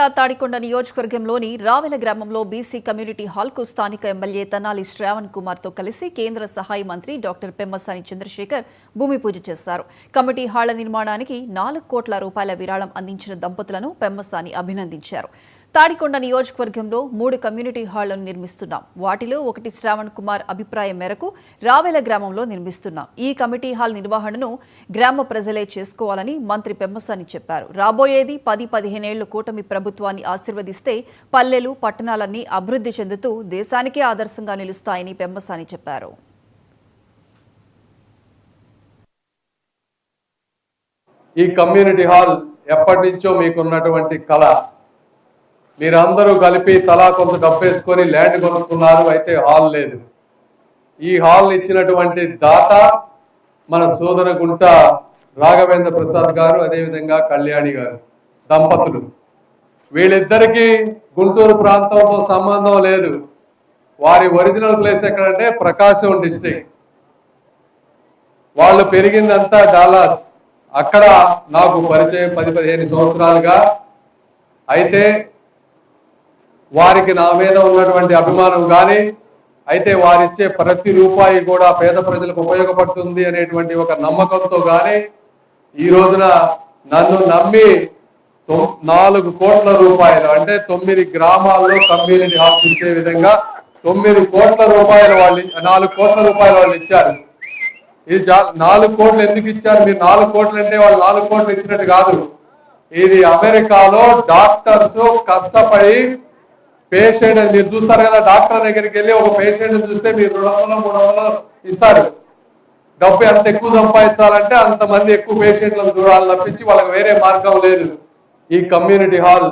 జిల్లా తాడికొండ నియోజకవర్గంలోని రావెల గ్రామంలో బీసీ కమ్యూనిటీ హాల్కు స్థానిక ఎమ్మెల్యే తనాలి శ్రావణ్ కుమార్తో కలిసి కేంద్ర సహాయ మంత్రి డాక్టర్ పెమ్మసాని చంద్రశేఖర్ భూమి పూజ చేశారు. కమిటీ హాళ్ల నిర్మాణానికి 4 కోట్ల రూపాయల విరాళం అందించిన దంపతులను పెమ్మసాని అభినందించారు. తాడికొండ నియోజకవర్గంలో 3 కమ్యూనిటీ హాళ్లను నిర్మిస్తున్నాం. వాటిలో ఒకటి శ్రావణ్ కుమార్ అభిప్రాయం మేరకు రావెల గ్రామంలో నిర్మిస్తున్నాం. ఈ కమిటీ హాల్ నిర్వహణను గ్రామ ప్రజలే చేసుకోవాలని మంత్రి పెమ్మసాని చెప్పారు. రాబోయేది 10-15 ఏళ్లు కూటమి ప్రభుత్వాన్ని ఆశీర్వదిస్తే పల్లెలు, పట్టణాలన్నీ అభివృద్ధి చెందుతూ దేశానికే ఆదర్శంగా నిలుస్తాయని పెమ్మసాని చెప్పారు. ఈ కమ్యూనిటీ హాల్ ఎప్పటి నుంచో మీకున్నటువంటి కళ, మీరందరూ కలిపి తలా కొంత డబ్బేసుకొని ల్యాండ్ కొనుక్కున్నారు. అయితే హాల్ లేదు. ఈ హాల్ ఇచ్చినటువంటి దాత మన సోదరగుంట రాఘవేంద్ర ప్రసాద్ గారు, అదేవిధంగా కళ్యాణి గారు దంపతులు. వీళ్ళిద్దరికీ గుంటూరు ప్రాంతంతో సంబంధం లేదు. వారి ఒరిజినల్ ప్లేస్ ఎక్కడంటే ప్రకాశం డిస్ట్రిక్ట్. వాళ్ళు పెరిగిందంతా డాలాస్. అక్కడ నాకు పరిచయం 10-15 సంవత్సరాలుగా. అయితే వారికి నా మీద ఉన్నటువంటి అభిమానం కానీ, అయితే వారిచ్చే ప్రతి రూపాయి కూడా పేద ప్రజలకు ఉపయోగపడుతుంది అనేటువంటి ఒక నమ్మకంతో కానీ ఈ రోజున నన్ను నమ్మి 4 కోట్ల రూపాయలు, అంటే 9 గ్రామాల్లో కమ్యూనిటీ హాల్స్ ఇచ్చే విధంగా 9 కోట్ల రూపాయలు వాళ్ళు 4 కోట్ల రూపాయలు వాళ్ళు ఇచ్చారు. ఇది 4 కోట్లు ఎందుకు ఇచ్చారు? మీరు 4 కోట్లు అంటే వాళ్ళు 4 కోట్లు ఇచ్చినట్టు కాదు. ఇది అమెరికాలో డాక్టర్స్ కష్టపడి పేషెంట్ అని మీరు చూస్తారు కదా, డాక్టర్ దగ్గరికి వెళ్ళి ఒక పేషెంట్ చూస్తే మీరు 200-300 ఇస్తారు. డబ్బు ఎంత ఎక్కువ సంపాదించాలంటే అంతమంది ఎక్కువ పేషెంట్లను చూడాలని తప్పించి వాళ్ళకి వేరే మార్గం లేదు. ఈ కమ్యూనిటీ హాల్